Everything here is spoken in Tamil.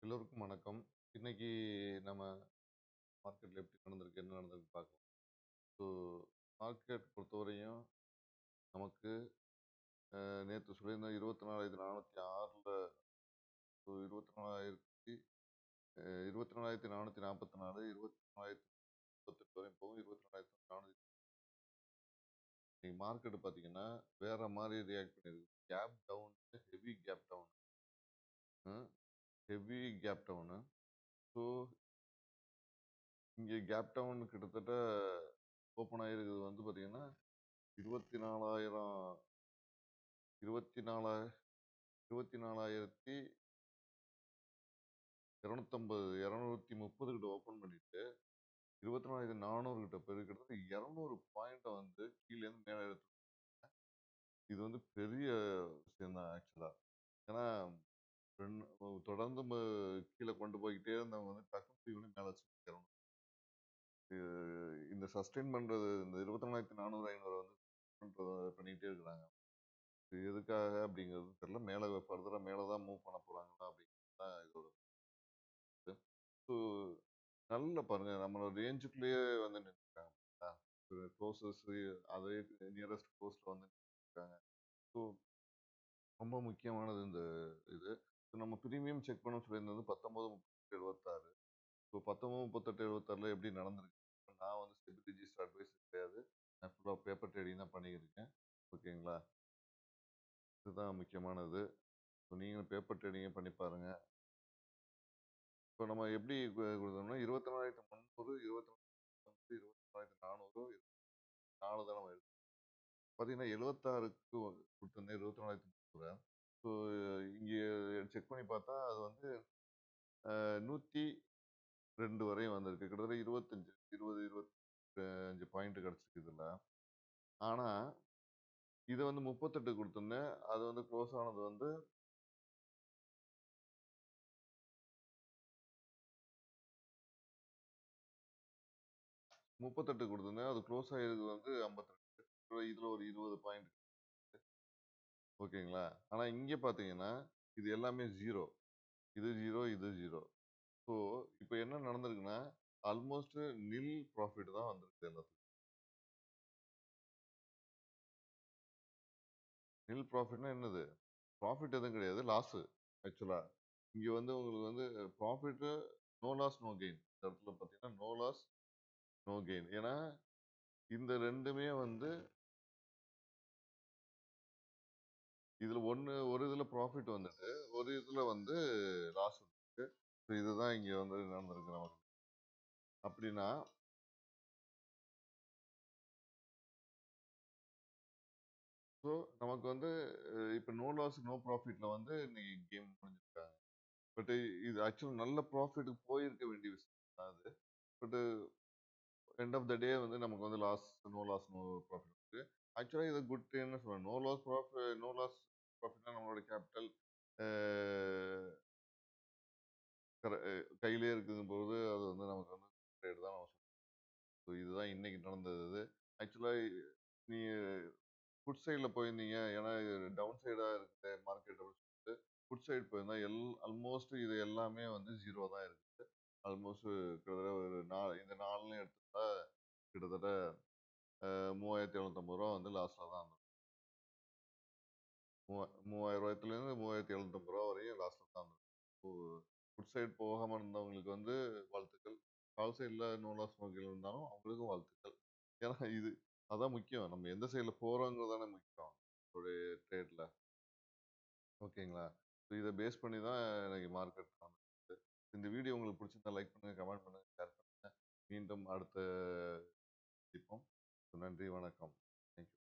எல்லோருக்கும் வணக்கம். இன்னைக்கு நம்ம மார்க்கெட்ல எப்படி நடந்திருக்கு, என்ன நடந்திருக்கு பார்க்கலாம். ஸோ மார்க்கெட் பொறுத்தவரையும் நமக்கு நேத்து சொல்லியிருந்தேன் 24,406ல 24,000 24,444 24,038 வரையும் போகும். 24,400 இன்னைக்கு மார்க்கெட் பார்த்தீங்கன்னா வேற மாதிரி ரியாக்ட் பண்ணியிருக்கு. Gap down, heavy gap down, heavy gap down. So இங்கே கேப் டவுன் கிட்டத்தட்ட ஓப்பன் ஆகிருக்கிறது வந்து பார்த்தீங்கன்னா 24,000 24 24,250 230 கிட்ட ஓப்பன் பண்ணிட்டு 24,400 கிட்ட போய் கிட்டத்தட்ட 200 பாயிண்ட்டை வந்து கீழேருந்து மேலே எடுத்து. இது வந்து பெரிய விஷயம் தான் ஆக்சுவலா. ஏன்னா தொடர்ந்து கீழே கொண்டு போய்கிட்டே இருந்தவங்க வந்து டக்குனு இவனு மேலே வச்சு இந்த சஸ்டெயின் பண்றது இந்த 24,400 500 வந்து பண்ணிக்கிட்டே இருக்கிறாங்க. இது எதுக்காக அப்படிங்கிறது தெரியல. மேலே ஃபர்தராக மேலே தான் மூவ் பண்ண போகிறாங்களா அப்படிங்கிறது தான் இதோட. ஸோ நல்ல பாருங்க நம்மளோட ரேஞ்சுக்குள்ளேயே வந்து நின்றுருக்காங்க. க்ளோசஸ் அதே நியரஸ்ட் க்ளோஸில் வந்து நின்றுருக்காங்க. ஸோ ரொம்ப முக்கியமானது இந்த இது. ஸோ நம்ம ப்ரீமியம் செக் பண்ண சொல்லியிருந்தது 19,38,76. ஸோ 19,38,76ல எப்படி நடந்திருக்கு. நான் வந்து ஸ்டெபிலிட்டி ரிஜிஸ்டர் அட்வைஸ் கிடையாது. நான் ஃபுல்லாக பேப்பர் ட்ரேடிங் தான் பண்ணியிருக்கேன். ஓகேங்களா, இதுதான் முக்கியமானது. ஸோ நீங்களும் பேப்பர் ட்ரேடிங்கே பண்ணி பாருங்க. இப்போ நம்ம எப்படி கொடுத்தோம்னா 24,300 24,400 24,400 4 தான் நம்ம எடுத்தோம். பார்த்தீங்கன்னா 76க்கு கொடுத்துருந்தேன் 24,300. ஸோ இங்கே செக் பண்ணி பார்த்தா அது வந்து 102 வரையும் வந்திருக்கு. கிட்டத்தட்ட 25 20 25 பாயிண்ட் கிடச்சிருக்கு இதில். ஆனால் இதை வந்து 38 கொடுத்துருந்தேன். அது வந்து க்ளோஸ் ஆனது வந்து 38 கொடுத்துருந்தேன். அது க்ளோஸ் ஆகிருக்கு வந்து 52. இதில் ஒரு 20 பாயிண்ட். ஓகேங்களா. ஆனால் இங்கே பார்த்தீங்கன்னா இது எல்லாமே ஜீரோ. இது ஜீரோ, இது ஜீரோ. ஸோ இப்போ என்ன நடந்திருக்குன்னா ஆல்மோஸ்ட் நில் ப்ராஃபிட் தான் வந்திருக்கு எல்லாத்துக்கும். நில் ப்ராஃபிட்னா என்னது? ப்ராஃபிட் எதுவும் கிடையாது, லாஸு. ஆக்சுவலா இங்கே வந்து உங்களுக்கு வந்து profit no loss no gain. இந்த இடத்துல பார்த்தீங்கன்னா நோ லாஸ் நோ கெயின். ஏன்னா இந்த ரெண்டுமே வந்து இதில் ஒரு இதில் ப்ராஃபிட் வந்துட்டு ஒரு இதில் வந்து லாஸ் வந்துருக்கு. ஸோ இதுதான் இங்கே வந்து நடந்திருக்கு நமக்கு. அப்படின்னா ஸோ நமக்கு வந்து இப்போ நோ லாஸ் நோ ப்ராஃபிட்டில் வந்து இன்னைக்கு கேம் முடிஞ்சிருக்காங்க. பட் இது ஆக்சுவலாக நல்ல ப்ராஃபிட்டுக்கு போயிருக்க வேண்டிய விஷயம் தான் அது. பட் எண்ட் ஆஃப் த டே வந்து நமக்கு வந்து நோ லாஸ் நோ ப்ராஃபிட் இருக்கு. ஆக்சுவலாக இது குட் என்ன சொல்லுவாங்க, நோ லாஸ் ப்ராஃபிட்னா நம்மளோட கேபிட்டல் கையிலே இருக்குதும் போது அது வந்து நமக்கு வந்து ட்ரேட் தான் நம்ம சொல்லுவோம். ஸோ இதுதான் இன்னைக்கு நடந்தது. ஆக்சுவலாக நீ குட் சைடில் போயிருந்தீங்க, ஏன்னா டவுன் சைடாக இருக்குது மார்க்கெட் அப்படின்னு சொல்லிட்டு குட் சைடு போயிருந்தா ஆல்மோஸ்ட் இது எல்லாமே வந்து ஜீரோ தான் இருக்குது. ஆல்மோஸ்ட் கிட்டத்தட்ட ஒரு இந்த நாலுலையும் எடுத்துட்டா கிட்டத்தட்ட 3,750 ரூபா வந்து லாஸ்ட்டில் தான் இருந்தோம். 3,000 ரூபாய்த்துலேருந்து 3,750 ரூபா வரையும் லாஸ்ட்டில் தான் இருந்தோம். ஸோ குட் சைடு போகாமல் இருந்தவங்களுக்கு வந்து வாழ்த்துக்கள். கால் சைடில் நோ லாஸ் நோக்கில் இருந்தாலும் அவங்களுக்கும் வாழ்த்துக்கள். ஏன்னா இது அதான் முக்கியம். நம்ம எந்த சைடில் போகிறோங்கிறது தானே முக்கியம் ஒரு ட்ரேடில். ஓகேங்களா. ஸோ இதை பேஸ் பண்ணி தான் எனக்கு மார்க்கெட் நடந்தது. இந்த வீடியோ உங்களுக்கு பிடிச்சிருந்தா லைக் பண்ணுங்கள், கமெண்ட் பண்ணுங்கள், ஷேர் பண்ணுங்கள். மீண்டும் அடுத்த சந்திப்போம். நன்றி, வணக்கம். தேங்க்யூ.